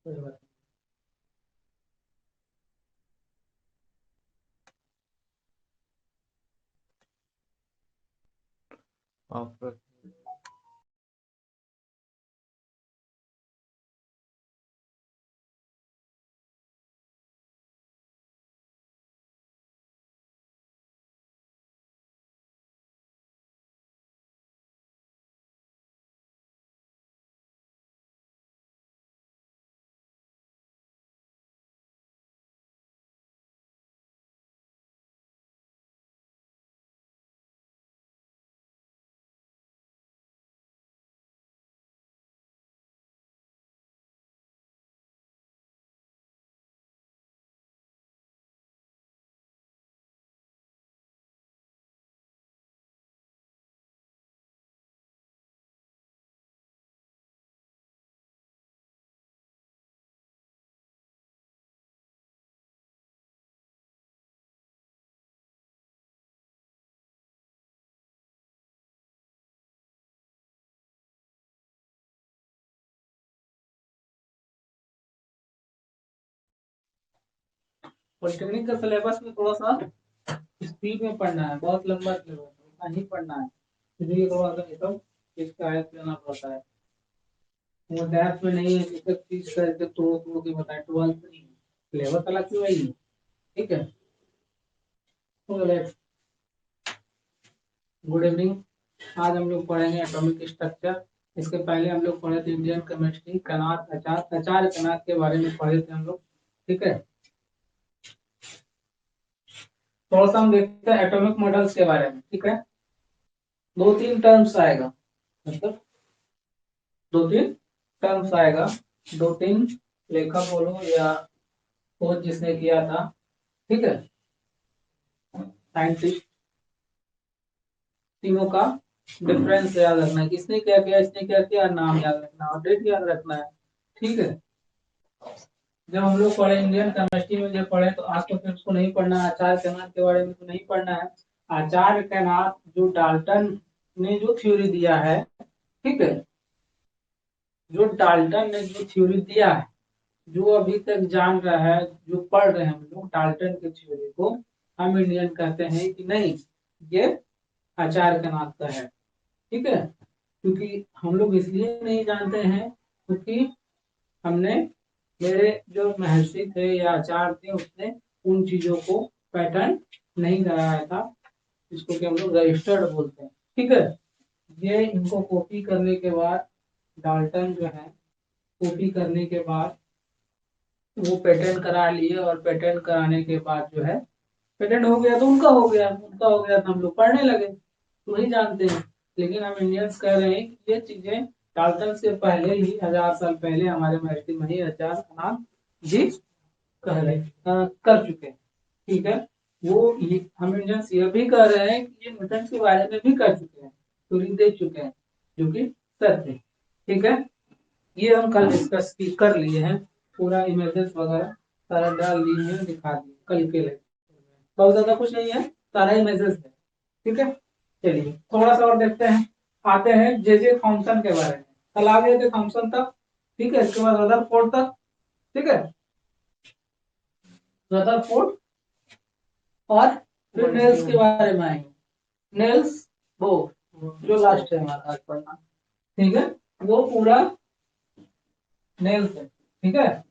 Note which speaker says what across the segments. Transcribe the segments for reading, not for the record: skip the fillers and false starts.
Speaker 1: आप
Speaker 2: पॉलिटेक्निक का सिलेबस में थोड़ा सा स्पीड में पढ़ना है, बहुत लंबा सिलेबस है, नहीं पढ़ना है, इसलिए थोड़ा सा ये सब इसका आयत करना पड़ता है। वो डेप्थ में नहीं है, एक एक चीज करके तोड़ तोड़ के बताए, 12th नहीं सिलेबस अलग से वही है। ठीक है, गुड इवनिंग। आज हम लोग पढ़ेंगे एटॉमिक स्ट्रक्चर। इसके पहले हम लोग पढ़े थे इंडियन केमिस्ट्री, कनात अचार कनात के बारे में पढ़े थे हम लोग। ठीक है, थोड़ा सा हम देखते हैं एटॉमिक मॉडल्स के बारे में। ठीक है, दो तीन टर्म्स आएगा, मतलब दो तीन टर्म्स आएगा, दो तीन लेखक बोलो या खोज जिसने किया था, ठीक है, साइंटिस्ट, तीनों का डिफरेंस याद रखना है, किसने क्या किया, इसने क्या किया, नाम याद रखना और डेट याद रखना है। ठीक है, जब हम लोग पढ़े इंडियन केमिस्ट्री में जब पढ़े तो आज तो फिर उसको नहीं पढ़ना है, आचार्य कैनाथ के बारे में तो नहीं पढ़ना है। आचार्य कैनाथ जो डाल्टन ने जो थ्योरी दिया है, ठीक है, जो डाल्टन ने जो थ्योरी दिया है, जो अभी तक जान रहा है, जो पढ़ रहे हैं हम लोग डाल्टन की थ्योरी को, हम इंडियन कहते हैं कि नहीं, ये आचार्य कैनाथ का है। ठीक है, क्योंकि हम लोग इसलिए नहीं जानते हैं क्योंकि हमने, मेरे जो महर्षि थे या आचार्य थे, उसने उन चीजों को पैटर्न नहीं कराया था, इसको कि हम लोग रजिस्टर्ड बोलते हैं। ठीक है, ये इनको कॉपी करने के बाद डाल्टन जो है, कॉपी करने के बाद वो पेटेंट करा लिए, और पेटेंट कराने के बाद जो है, पेटेंट हो गया तो उनका हो गया, उनका हो गया तो हम लोग पढ़ने लगे, तो वही जानते हैं। लेकिन हम इंडियंस कह रहे हैं कि ये चीजें डाल्टन से पहले ही, 1000 साल पहले हमारे महर्षि मनी आचार्य कनाथ जी कह रहे कर चुके हैं। ठीक है, हम इंडियंस ये भी कह रहे हैं कि ये न्यूटन के बारे में भी कर चुके हैं, थ्योरी दे चुके हैं, जो कि सत्य है। ठीक है, ये हम कल डिस्कस कर लिए हैं, पूरा इमेजेस वगैरह सारा डाल दिए हैं, दिखा दिए कल के लिए, बहुत ज्यादा कुछ नहीं है, सारा इमेजेस है। ठीक है, चलिए थोड़ा सा और देखते हैं, आते हैं जे जे थॉम्सन के बारे में। कल आ गए थे थॉम्सन तक, ठीक है, इसके बाद रदरफोर्ड तक। ठीक है, रदरफोर्ड और फिर नेल्स के बारे में आएंगे। नेल्स वो जो लास्ट है हमारा आज पढ़ना, ठीक है, वो पूरा नेल्स है। ठीक है,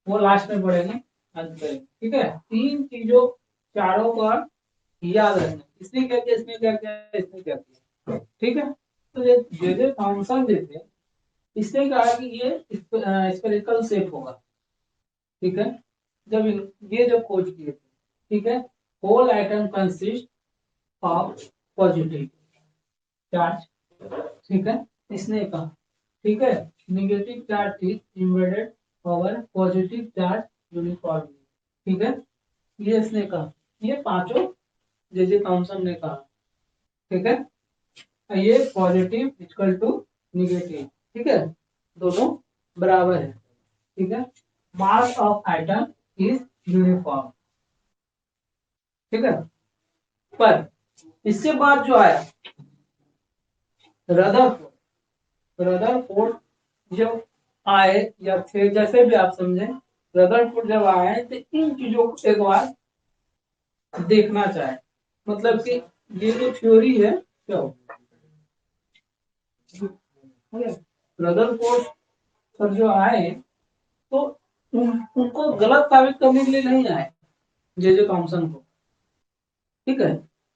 Speaker 2: वो लास्ट में पढ़ेंगे, अंत करेंगे। ठीक है, तीन चीजों, चारों का याद रखना, इसने क्या किया, इसने क्या किया, इसने क्या किया। ठीक है, तो ये जे थॉम्सन जो थे, इसने कहा कि ये स्फेरिकल शेप होगा। ठीक है, जब ये जब खोज किए थे, ठीक है, whole atom consist of positive charge. ठीक है, इसने कहा, ठीक है, negative charge is embedded over positive charge uniformly. ठीक है, ये इसने कहा, ये पांचों जे जे थॉम्सन ने कहा। ठीक है, ये पॉजिटिव इक्वल टू निगेटिव, ठीक है, दोनों बराबर है। ठीक है, mass of item is uniform. ठीक है, पर इससे बाद जो आया रदरफोर्ड, रदरफोर्ड जो आए या थे, जैसे भी आप समझे, रदरफोर्ड जब आए तो इन चीजों को एक बार देखना चाहे, मतलब कि ये जो थ्योरी है क्या हो, रदरफोर्ड सर जो आए तो उनको गलत साबित करने के लिए नहीं आए, जे जे थॉमसन को, ठीक है।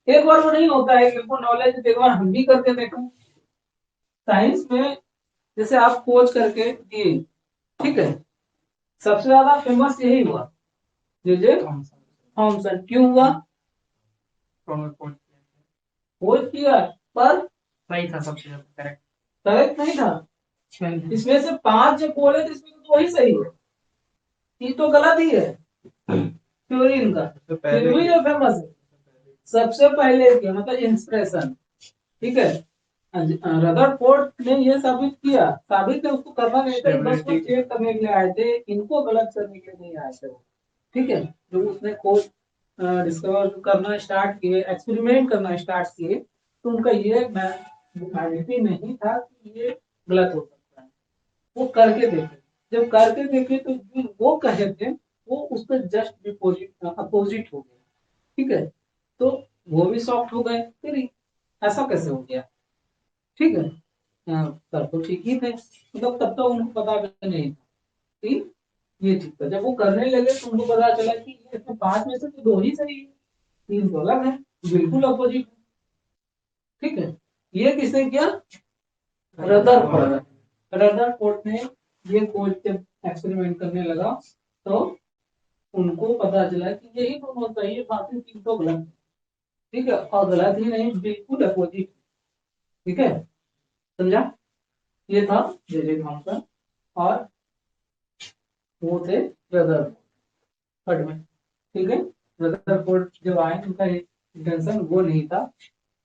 Speaker 2: एक बार वो नहीं होता है कि उनको नॉलेज एक बार हम भी करके देखो। साइंस में जैसे आप खोज करके दिए, ठीक है, सबसे ज्यादा फेमस यही हुआ, जे थॉमसन। क्यों हुआ? खोज किया पर सही था, सबसे ज्यादा करेक्ट करेक्ट नहीं था। इसमें से 5 जो बोले थे इसमें तो वही सही है, ये तो गलत ही है थ्योरी इनका, फिर भी जो फेमस है सबसे पहले किया, मतलब इंस्पिरेशन, ठीक है। रदरफोर्ड ने ये साबित किया, साबित है उसको करना नहीं था, बस वो चेक करने के लिए आए थे, इनको गलत करने के लिए नहीं आए थे वो, ठीक है। जो उसने खोज डिस्कवर करना स्टार्ट किए, एक्सपेरिमेंट करना स्टार्ट किए, तो उनका ये मैनिटी नहीं था कि ये गलत हो सकता है, वो करके देखे। जब करके देखे तो जो वो कहे थे वो उसका जस्ट विपोजिट अपोजिट हो गया, ठीक है। तो वो भी सॉफ्ट हो गए, फिर ऐसा कैसे हो गया, ठीक है। तब तो ठीक ही थे, मतलब तब तो उनको पता भी नहीं था कि ये ठीक था। जब वो करने लगे तो उनको पता चला कि ये इसमें 5 में से तो 2 ही सही है, 3 तो अलग है, बिल्कुल अपोजिट, ठीक है। ये किसने किया? रदरफोर्ड। रदरफोर्ड ने ये खोज जब एक्सपेरिमेंट करने लगा तो उनको पता चला कि यही दोनों सही है, बाकी 3 तो गलत है, ठीक है। और गलत ही नहीं, बिल्कुल अपोजिट, ठीक है। समझा? ये था जे थॉमसन, और वो थे रदरफोर्ड में, ठीक है। रदरफोर्ड जब आए उनका इंटेंशन वो नहीं था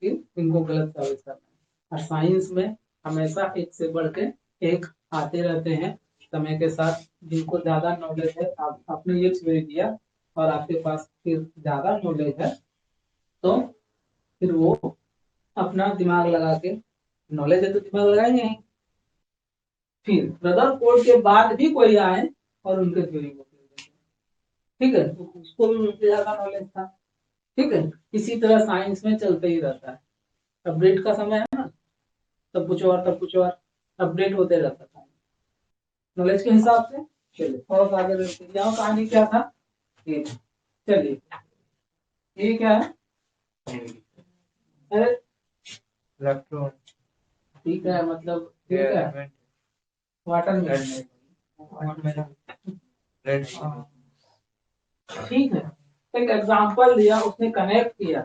Speaker 2: कि इनको गलत साबित करना है। और साइंस में हमेशा एक से बढ़ के एक आते रहते हैं समय के साथ। जिनको ज्यादा नॉलेज है, आप आपने ये थ्योरी दिया और आपके पास फिर ज्यादा नॉलेज है, तो फिर वो अपना दिमाग लगा के, नॉलेज है तो दिमाग लगाएंगे ही। फिर रदरफोर्ड के बाद भी कोई आए और उनके थ्योरी को फिर देखें, ठीक है, तो उसको भी उनसे ज्यादा नॉलेज था, ठीक है। इसी तरह साइंस में चलते ही रहता है। अपडेट का समय है ना, तब कुछ और तब कुछ और, अपडेट होते रहता था नॉलेज के हिसाब से। चलिए थोड़ा सा आगे बढ़ते हैं। यहाँ कहानी क्या था ये, चलिए ये क्या है, अरे इलेक्ट्रॉन, ठीक है, मतलब ये क्या है, वाटर मेलन, ठीक है। एक एग्जांपल दिया, उसने कनेक्ट किया,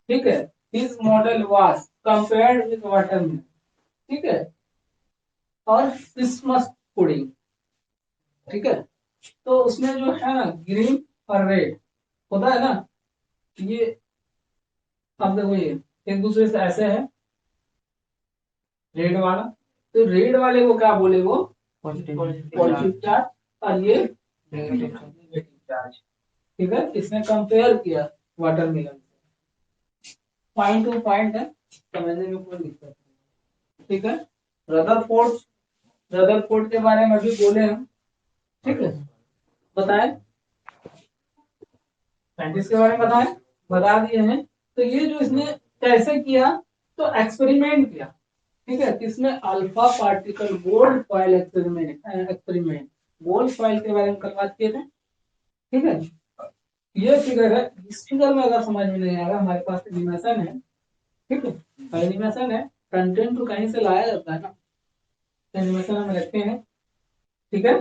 Speaker 2: ठीक है। This model was compared with watermelon, ठीक है, और क्रिसमस पुडिंग, ठीक है। तो उसमें जो है ना ग्रीन और रेड होता है ना, ये अब देखो ये एक दूसरे से ऐसे है, रेड वाला, तो रेड वाले को क्या बोले वो पॉजिटिव चार्ज, और ये नेगेटिव चार्ज, ठीक है। इसने कंपेयर किया वाटरमेलन, पॉइंट टू पॉइंट है, समझने में कोई दिक्कत नहीं, ठीक है। रदरफोर्ड, रदरफोर्ड के बारे में भी बोले हम, ठीक है, बताए, साइंटिस्ट के बारे में बताए, बता दिए हैं। तो ये जो इसने कैसे किया, तो एक्सपेरिमेंट किया, ठीक है। किसमें? Alpha particle gold foil experiment, experiment gold foil के बारे में कल बात किए थे, ठीक है। ये फिगर है, इस फिगर में अगर समझ में नहीं आएगा, हमारे पास एनिमेशन है, ठीक है, एनिमेशन है, कंटेंट तो कहीं से लाया जाता है ना, एनिमेशन हम रखते हैं, ठीक है।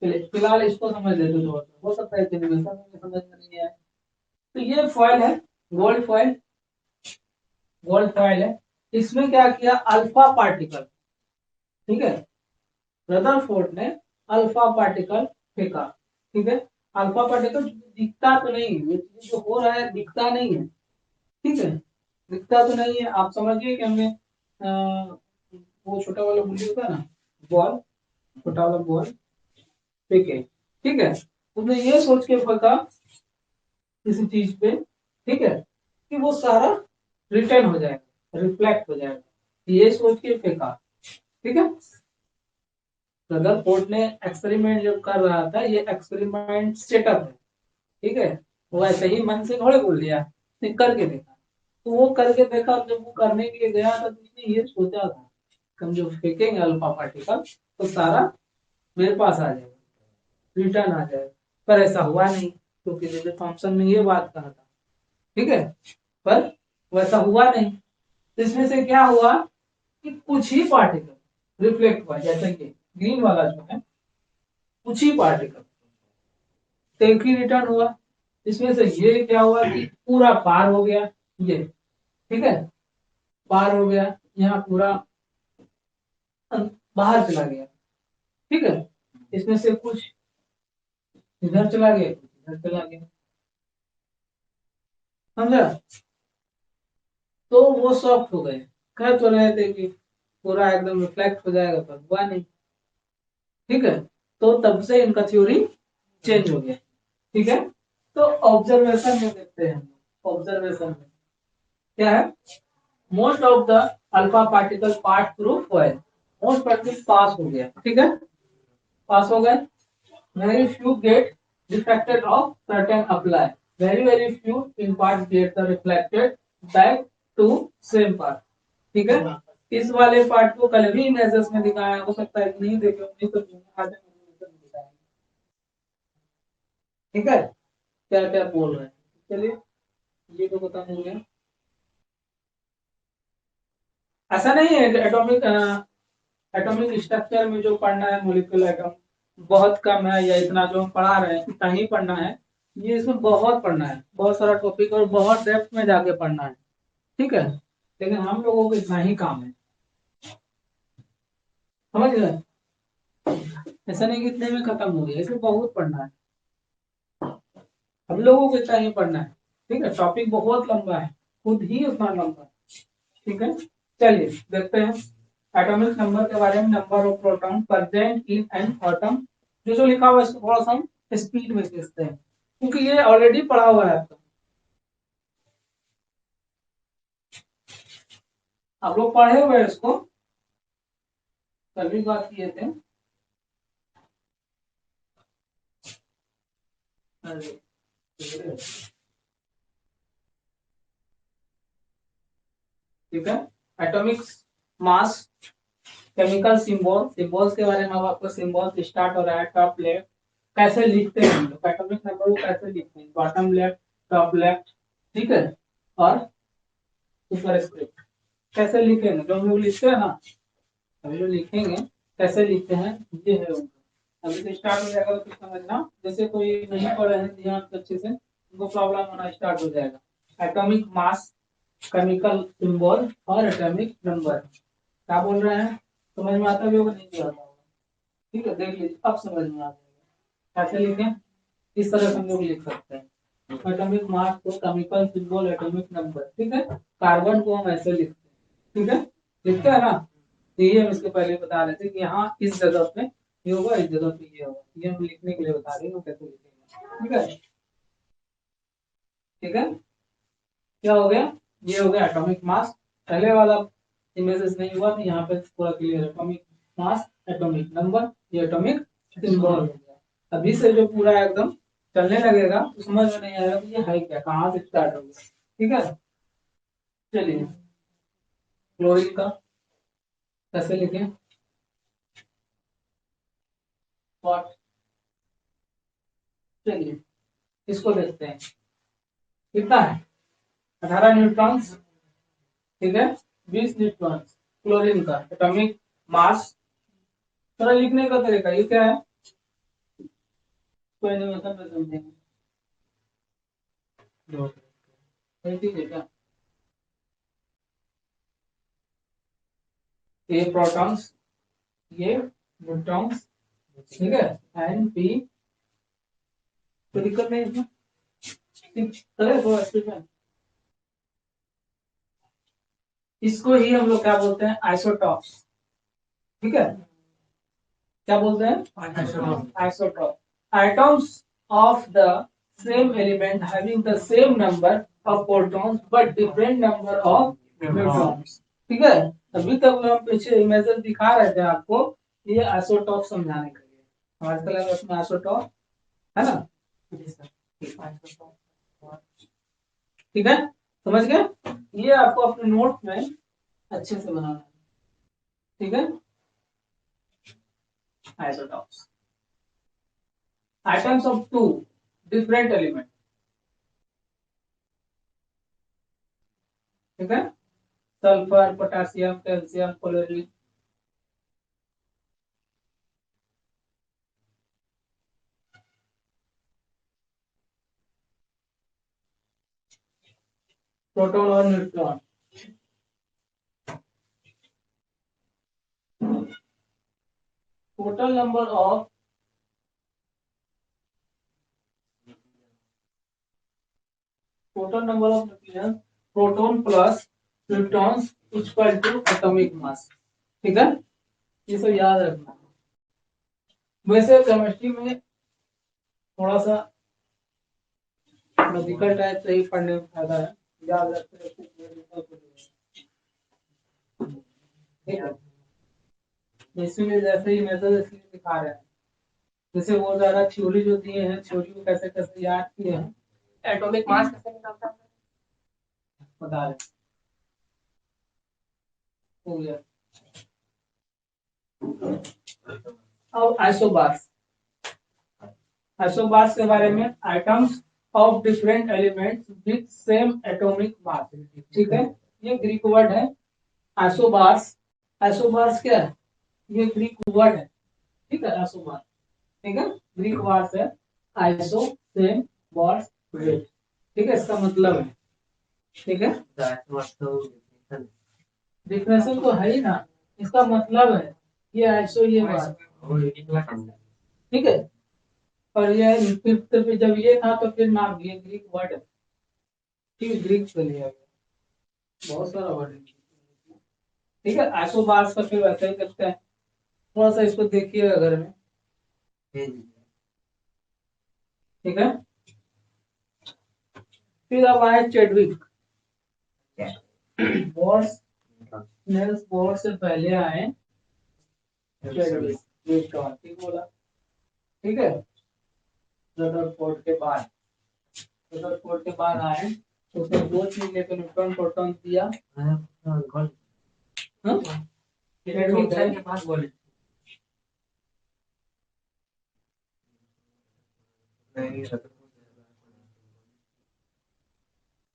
Speaker 2: चलिए फिलहाल इसको समझ लेते हैं, थोड़ा सा हो सकता है एनिमेशन में समझ में नहीं आए। तो ये फॉइल है, गोल्ड फॉइल, गोल्ड फॉइल है। इसमें क्या किया? अल्फा पार्टिकल, ठीक है, रदरफोर्ड ने अल्फा पार्टिकल फेंका, ठीक है। अल्फा पार्टिकल दिखता तो नहीं है, ये चीज जो हो रहा है दिखता नहीं है, ठीक है, दिखता तो नहीं है। आप समझिए कि हमने वो छोटा वाला बुल्ली होता है ना, बॉल, छोटा वाला बॉल फेंके, ठीक है, उसने ये सोच के फेंका किसी चीज पे, ठीक है, कि वो सारा रिटर्न हो जाएगा, रिफ्लेक्ट हो जाएगा, ये सोच के फेंका, ठीक है। तो अगर फोर्ड ने एक्सपेरिमेंट जब कर रहा था, ये एक्सपेरिमेंट सेटअप है, ठीक है, वो ऐसे ही मन से थोड़े बोल दिया, उसने करके देखा। तो वो करके देखा, जब वो करने के लिए गया था तो उसने ये सोचा था कि हम जो फेंकेंगे अल्फा पार्टिकल तो सारा मेरे पास आ जाएगा, रिटर्न आ जाएगा। पर ऐसा हुआ नहीं, क्योंकि जेजे थॉमसन ने ये बात कहा था, ठीक है, पर वैसा हुआ नहीं। तो इसमें से क्या हुआ कि कुछ ही पार्टिकल रिफ्लेक्ट हुआ, जैसे कि ग्रीन वाला जो है, कुछ ही पार्टिकल, तो एक ही रिटर्न हुआ। इसमें से ये क्या हुआ कि पूरा पार हो गया, ये ठीक है, पार हो गया, यहाँ पूरा बाहर चला गया, ठीक है। इसमें से कुछ इधर चला गया, कुछ इधर चला गया, समझा। तो वो सॉफ्ट हो गए, कह तो रहे थे कि पूरा एकदम रिफ्लेक्ट हो जाएगा, पर हुआ नहीं, ठीक है। तो तब से इनका थ्योरी चेंज हो गया, ठीक है। तो ऑब्जर्वेशन में देखते हैं, ऑब्जर्वेशन में क्या है, most of the alpha particle part through coil, most particle pass हो गया, ठीक है, पास हो गए। Very few get diffracted of certain apply, very few in part get the reflected back to same part, ठीक है। इस वाले पार्ट को कल भी इमेजेस में दिखाया, हो सकता है कि नहीं देखे, नहीं तो दिखाया, ठीक है। क्या क्या बोल रहे हैं, चलिए ये तो खत्म हो गया। ऐसा नहीं है एटॉमिक एटॉमिक स्ट्रक्चर में जो पढ़ना है, मॉलिक्यूलर एटॉम बहुत कम है, या इतना जो हम पढ़ा रहे हैं इतना ही पढ़ना है। ये इसमें बहुत पढ़ना है, बहुत सारा टॉपिक और बहुत डेप्थ में जाके पढ़ना है, ठीक है। लेकिन हम लोगों को इतना ही काम है, समझ गए। ऐसा नहीं कि इतने में खत्म हो गया, इसमें बहुत पढ़ना है, हम लोगों को इतना ही पढ़ना है, ठीक है। टॉपिक बहुत लंबा है, खुद ही उतना लंबा है, ठीक है। चलिए देखते हैं एटॉमिक नंबर के बारे में, number of proton present in an atom. जो लिखा हुआ है इसको थोड़ा सा हम स्पीड में खींचते हैं, क्योंकि ये ऑलरेडी पढ़ा हुआ है आपका, आप लोग पढ़े हुए हैं इसको, कल भी बात किए थे। ठीक है, atomic mass, chemical symbol, symbols के बारे में अब आपको सिंबल स्टार्ट हो रहा है, टॉप लेफ्ट कैसे लिखते हैं हम लोग, एटॉमिक नंबर को कैसे लिखते हैं, बॉटम लेफ्ट, टॉप लेफ्ट, ठीक है, और सुपर स्क्रिप्ट कैसे लिखेंगे, जो हम लोग लिखते हैं ना, अभी जो लिखेंगे कैसे लिखते हैं, ये है उनका। अभी से स्टार्ट हो जाएगा तो समझना, जैसे कोई नहीं पढ़े हैं ध्यान से अच्छे से, उनको प्रॉब्लम होना स्टार्ट हो जाएगा। एटॉमिक मास, केमिकल सिंबल और एटॉमिक नंबर, क्या बोल रहे हैं, समझ में आता भी होगा, नहीं भी आता होगा, ठीक है। देख लीजिए अब समझ में आ जाएगा कैसे लिखें, इस तरह से हम लोग लिख सकते हैं। एटॉमिक मास को केमिकल सिंबल एटॉमिक नंबर, ठीक है। कार्बन को हम ऐसे लिखते हैं, ठीक है, लिखते हैं ना। तो ये हम इसके पहले बता रहे थे कि यहाँ इस जगह पे ये होगा, इस जगह पे ये होगा, ये हम लिखने के लिए बता रहे हैं कैसे लिखेंगे, ठीक है, ठीक है। क्या हो गया, ये हो गया एटॉमिक मास, पहले वाला इमेजेस नहीं हुआ तो यहाँ पे पूरा clear, atomic mass, atomic number, ये एटॉमिक सिंबल हो गया। अभी से जो पूरा एकदम चलने लगेगा तो समझ में नहीं आएगा कि ये है क्या, कहाँ से स्टार्ट होगा, ठीक है। चलिए क्लोरीन का कैसे लिखें, और चलिए इसको देखते हैं, कितना है, 18 न्यूट्रॉन्स, ठीक है, 20 न्यूट्रॉन्स क्लोरीन का एटॉमिक मास। थोड़ा लिखने का तरीका ये क्या है, कोई नहीं मतलब समझेंगे, ठीक है क्या, ये प्रोटॉन्स, ये न्यूट्रॉन्स, ठीक है, एन पी, कोई दिक्कत नहीं इसमें, ठीक है थोड़ा स्पीड में। इसको ही हम लोग क्या बोलते हैं, आइसोटॉप्स, ठीक है, क्या बोलते हैं, isotope, items of the same element having the same number of protons but different number of neutrons, ठीक है। अभी तक हम पीछे इमेजेस दिखा रहे थे आपको ये आइसोटॉप समझाने के लिए हमारे सिलेबस में आइसोटॉप है ना। ठीक है, समझ गए। ये आपको अपने नोट में अच्छे से बनाना है। ठीक है, isotopes, items of two different element. ठीक है, sulphur, potassium, calcium, chlorine. Proton और neutron. Total number of nucleon proton plus neutrons equal to atomic mass. ठीक है, ये सब याद रखना। वैसे केमिस्ट्री में थोड़ा सा लॉजिकल टाइप से ही पढ़ने में फायदा है, याद रखते हैं। ठीक है, इसलिए जैसे ही मेथड इसलिए दिखा रहे हैं, जैसे वो ज्यादा थ्योरी जो दिए हैं, थ्योरी को कैसे कैसे याद किए हैं, एटॉमिक मास कैसे निकलता है बता रहे। हो गया। अब आइसोबार्स, आइसोबार्स के बारे में, items of different elements with same atomic mass. ठीक है, ये ग्रीक वर्ड है आइसोबार्स। आइसोबार्स क्या है, ये ग्रीक वर्ड है। ठीक है, आइसोबार्स, ठीक है, ग्रीक वर्ड है आइसो, सेम, बार्स, वेट। ठीक है, इसका मतलब है। ठीक है, डिफरेंशियल तो है ही ना, इसका मतलब है ये आइसो, ये बार। ठीक है, और ये फिफ्थ पे जब ये था तो फिर नाम ये ग्रीक वर्ड है। ठीक है, ग्रीक से लिया गया, बहुत सारा वर्ड है। ठीक है, आइसो बार्स का फिर वैसे ही करते हैं, थोड़ा सा इसको देखिएगा घर में। ठीक है, फिर अब आए चेडविक। बोर्स, नेल्स बोर से पहले आए चेडविक, न्यूटन। ठीक बोला। ठीक है, रदरफोर्ड के बाद, रदरफोर्ड के बाद आए तो उसने दो चीज लेकर न्यूट्रॉन प्रोटॉन दिया। चेडविक है के पास बोले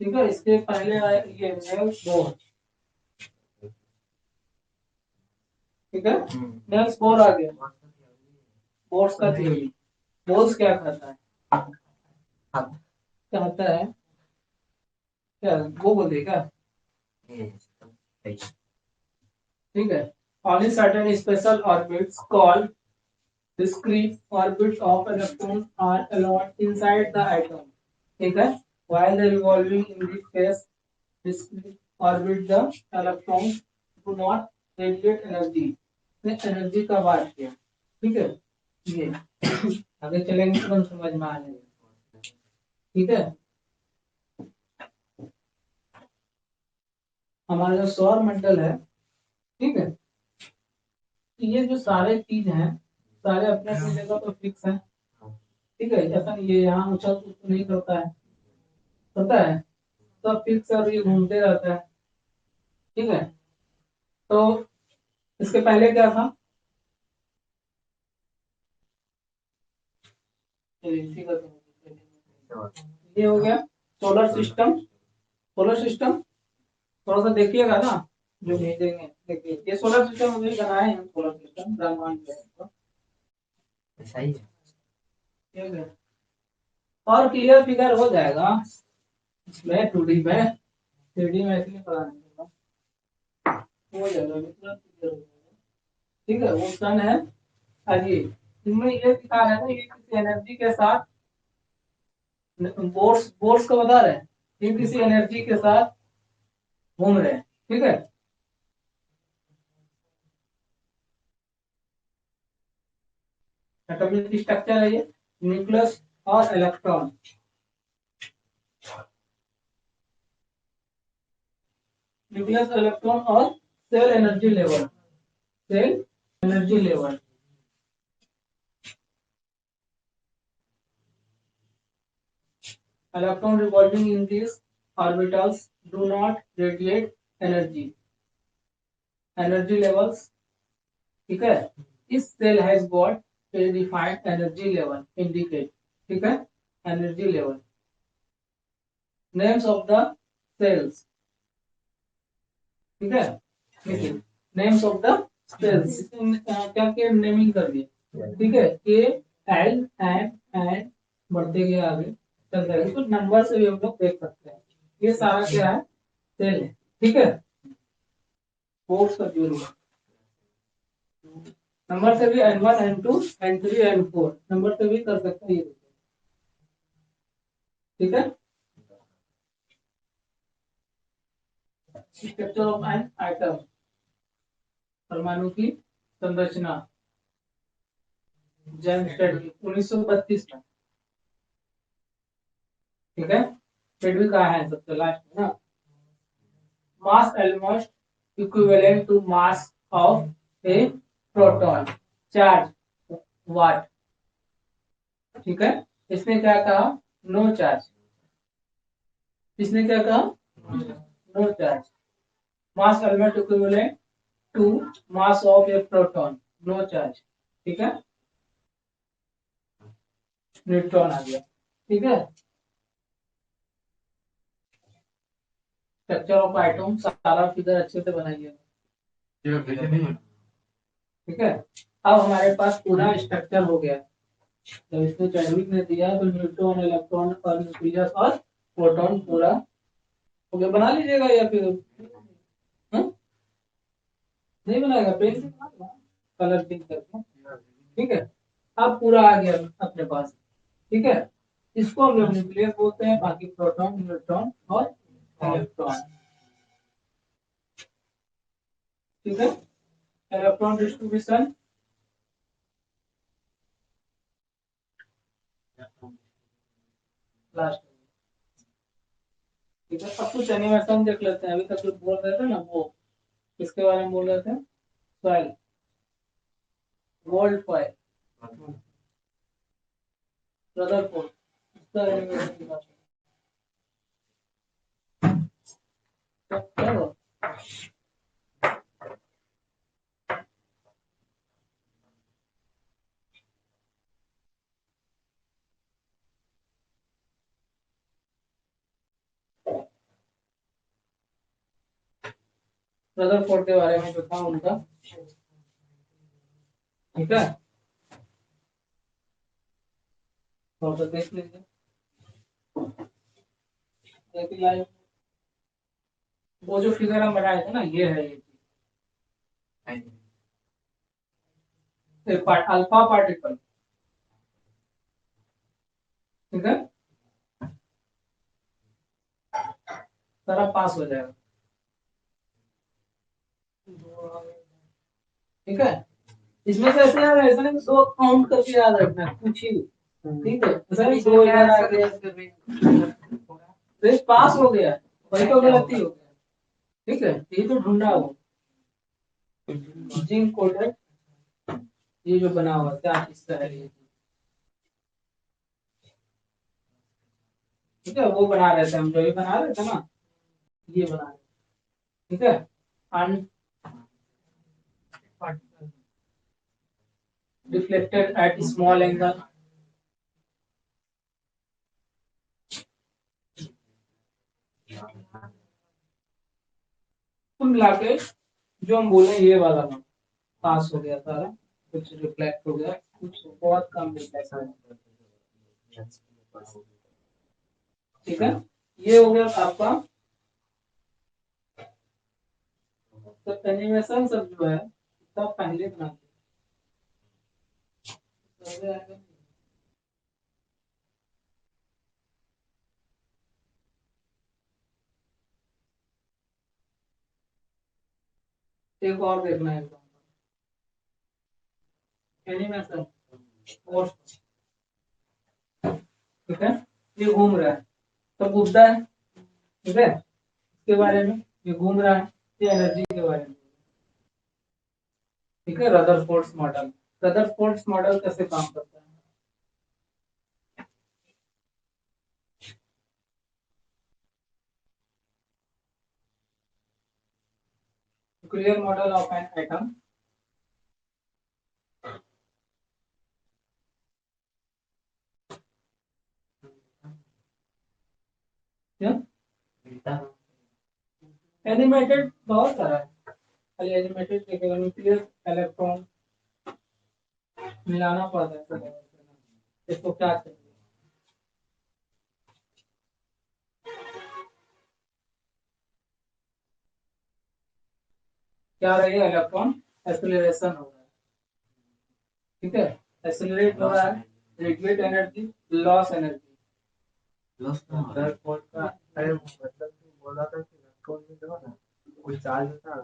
Speaker 2: ठीक है, इसके पहले आए ये नेल्स बोर। ठीक है, नेल्स बोर आ गया, बोर्स का थ्योरी। बोर्स क्या कहता है, कहता है क्या, वो बोल क्या। ठीक है, only certain special orbits called discrete orbits of electrons are allowed inside the atom. ठीक है, while the revolving in this case discrete orbit the electrons do not radiate energy। ने एनर्जी का बात किया। ठीक है, ये आगे चलेंगे तो समझ में आ जाएगा। ठीक है, हमारा जो सौर मंडल है, ठीक है, ये जो सारे चीज हैं, सारे अपने अपनी जगह पर फिक्स हैं। ठीक है, ऐसा नहीं ये यहाँ उछल कूद तो नहीं करता है, करता है, सब फिक्स और ये घूमते रहता है। ठीक है, तो इसके पहले क्या था, ये हो गया सोलर सिस्टम। सोलर सिस्टम थोड़ा सा देखिएगा ना, जो भेजेंगे देखिए, ये सोलर सिस्टम अभी बनाए हैं, सोलर सिस्टम ब्रह्मांड में तो सही है। ठीक है, और क्लियर फिगर हो जाएगा इसमें, 2D में, 3D में इसलिए पता नहीं होगा, हो जाएगा इतना clear हो जाएगा। ठीक है, वो सन है। अभी इनमें ये दिखा है ना, ये किसी एनर्जी के साथ, बोर्स बोर्स को बता रहे हैं, ये किसी एनर्जी के साथ घूम रहे हैं। ठीक है, एटॉमिक स्ट्रक्चर है ये, न्यूक्लियस और इलेक्ट्रॉन। न्यूक्लियस, इलेक्ट्रॉन और shell energy level, shell energy level. Electron revolving in these orbitals do not radiate energy. Energy levels, ठीक है, इस shell has got a defined energy level indicate, ठीक है, energy level. Names of the shells, ठीक है, names of the sales क्या क्या naming कर दिए, ठीक है, के एल एन बढ़ते गए आगे चल जाएगा, तो नंबर से भी हम लोग देख सकते हैं। ये सारा क्या है, सेल है, ठीक है। फोर्स का जो नंबर से भी N1 N2 N3 N4 number से भी कर सकते हैं, ठीक है। स्ट्रक्चर ऑफ एन आइटम, परमाणु की संरचना, जेम्स टेडवी 1932 में, ठीक है। टेडवी कहा है सबसे लास्ट में ना। Mass almost equivalent to mass of a proton, charge what, ठीक है। इसने क्या कहा, नो चार्ज, इसने क्या कहा, no charge. Mass element equivalent to mass of a proton, no charge, ठीक है। न्यूट्रॉन आ गया, ठीक है। स्ट्रक्चर ऑफ आइटम सारा फिगर अच्छे से बनाइए, ठीक है। अब हमारे पास पूरा स्ट्रक्चर हो गया। जब इसमें चैडविक ने दिया तो न्यूट्रॉन, इलेक्ट्रॉन और न्यूक्लियस और प्रोटॉन पूरा हो गया। बना लीजिएगा या फिर नहीं बनाएगा, पेन से बना, कलर पिंक करके, ठीक है। अब पूरा आ गया अपने पास, ठीक है। इसको हम लोग न्यूक्लियस बोलते हैं, बाकी प्रोटॉन, न्यूट्रॉन और इलेक्ट्रॉन, ठीक है। इलेक्ट्रॉन डिस्ट्रीब्यूशन, लास्ट, ठीक है। अब कुछ एनिमेशन देख लेते हैं। अभी तक जो बोल रहे थे ना, वो किसके बारे में बोल रहे थे, सॉइल, गोल्ड फॉइल, रदरफोर्ड, इसका एनिमेशन दिखा क्या हुआ? रदरफोर्ड के बारे में जो था उनका, ठीक है, तो देख लीजिए, देख लाइव। वो जो फिगर हम बनाए थे ना, ये है, ये अल्फा पार्टिकल, ठीक है, सारा पास हो जाएगा, ठीक है। इसमें तो ऐसे यार, ऐसा नहीं दो काउंट करके याद रखना है कुछ ही, ठीक है। ऐसा नहीं दो इधर आ गया तो इस पास हो गया, वही तो गलती हो गया, ठीक है। ये तो ढूंढा हो, जिंक कोटेड, ये जो बना हुआ क्या चीज का है ये, ठीक है। वो बना रहे थे हम, जो ये बना रहे थे ना, ये बना रहे, ठीक है। अन डिफ्लेक्टेड एट स्मॉल एंगल, कुल मिला के जो हम बोले ये वाला ना, पास हो गया सारा, कुछ रिफ्लेक्ट हो गया, कुछ बहुत कम रिफ्लेक्ट, ठीक है। ये हो गया आपका। तो एनिमेशन सब जो है सब पहले बनाते हैं। एक और देखना है एनिमेशन, और ठीक है। ये घूम रहा है, तो कूदता है, ठीक है, इसके बारे में, ये घूम रहा है, ये एनर्जी के बारे में, ठीक है, रदरफोर्ड मॉडल। रदरफोर्ड मॉडल कैसे काम करता है? Clear model of an item. क्या एनिमेटेड बहुत सारा है, खाली एनिमेटेड लिखेगा, न्यूक्लियस इलेक्ट्रॉन मिलाना पड़ता है, इसको क्या चाहिए? क्या रहेगा? इलेक्ट्रॉन एक्सेलरेशन हो रहा है, ठीक है, एक्सेलरेट हो रहा है, radiate energy, loss energy.
Speaker 1: Loss का फोर्स का अरे मतलब तू बोला था कि इलेक्ट्रॉन में जो है ना कोई चार्ज होता है,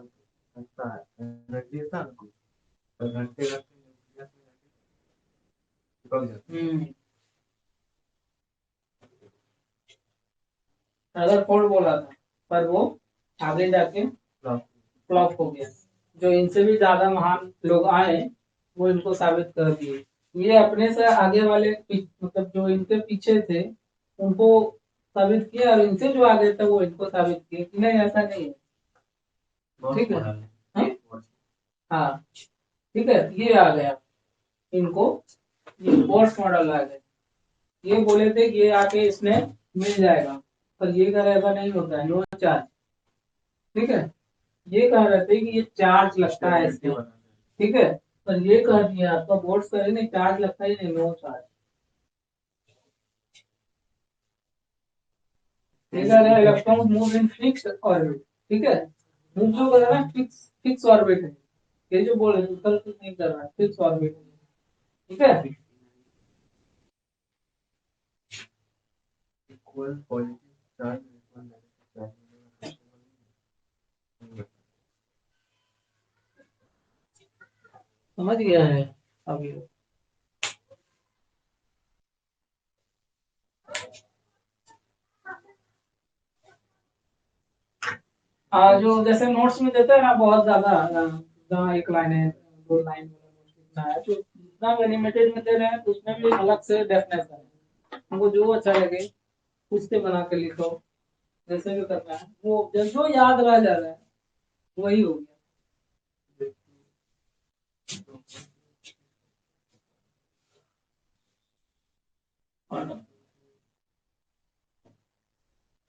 Speaker 1: होता है एनर्जी होता है ना कुछ, तो घंटे घंटे न्यूक्लियस में निकल जाता है।
Speaker 2: रदरफोर्ड बोला था, पर वो आगे जाके फ्लॉप हो गया। जो इनसे भी ज्यादा महान लोग आए, वो इनको साबित कर दिए। ये अपने से आगे वाले मतलब जो इनके पीछे थे, उनको साबित किया, और इनसे जो आगे थे वो इनको साबित किए कि नहीं ऐसा नहीं है। ठीक है, हैं? हाँ, ठीक है, ये आ गया इनको, ये फोर्स मॉडल आ गया। ये बोले थे कि ये आके इसमें मिल जाएगा, पर ये कह रहा ऐसा नहीं होता है, नो चार्ज। ठीक है, ये कह रहे थे कि ये चार्ज लगता है इसमें, ठीक है, पर ये कह दिया आपका बोर्ड करे नहीं, चार्ज लगता ही नहीं, नो चार्ज। ये कह रहा है electron move in fix orbit, ठीक है, मूव जो कर रहा है फिक्स फिक्स ऑर्बिट है। ये जो बोल रहे हैं उतर कुछ नहीं कर रहा है, फिक्स ऑर्बिट है, ठीक है।
Speaker 1: Equal positive charge equal negative charge.
Speaker 2: समझ गया है अभी? जो जैसे नोट्स में देते हैं ना बहुत ज्यादा, जहाँ एक लाइन है, दो लाइन लिखना है, तो जितना एनिमेटेड में दे रहे हैं तो उसमें भी अलग से डेफिनेशन है, हमको जो अच्छा लगे उससे बना के लिखो, जैसे भी करना है वो जो याद रह जा रहा है वही हो गया। और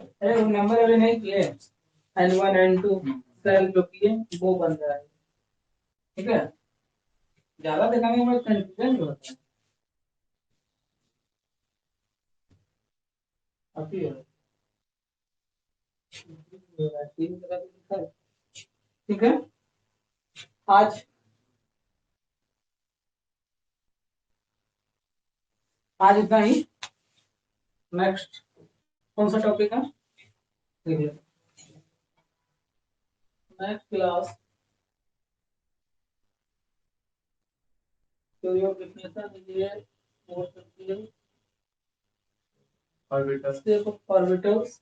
Speaker 2: अरे वो नंबर अभी नहीं किए, N1 N2 सेल जो किए वो बन रहा है, ठीक है, ज्यादा दिखाने में कंफ्यूजन होता है। अभी है। तीन तरह के लिखा है। ठीक है, आज आज इतना ही। नेक्स्ट कौन सा टॉपिक है? Next class theory of differential, ये मोस्ट
Speaker 1: ऑर्बिटल
Speaker 2: देखो ऑर्बिटल्स,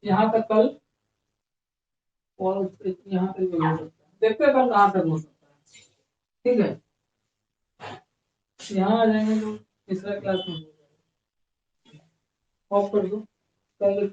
Speaker 2: यहाँ तक कल, और यहाँ तक भी हो सकता है, देखते हैं कल कहाँ तक हो सकता है, ठीक है। यहाँ आ जाएंगे तो तीसरा क्लास में ऑफ कर दो कल।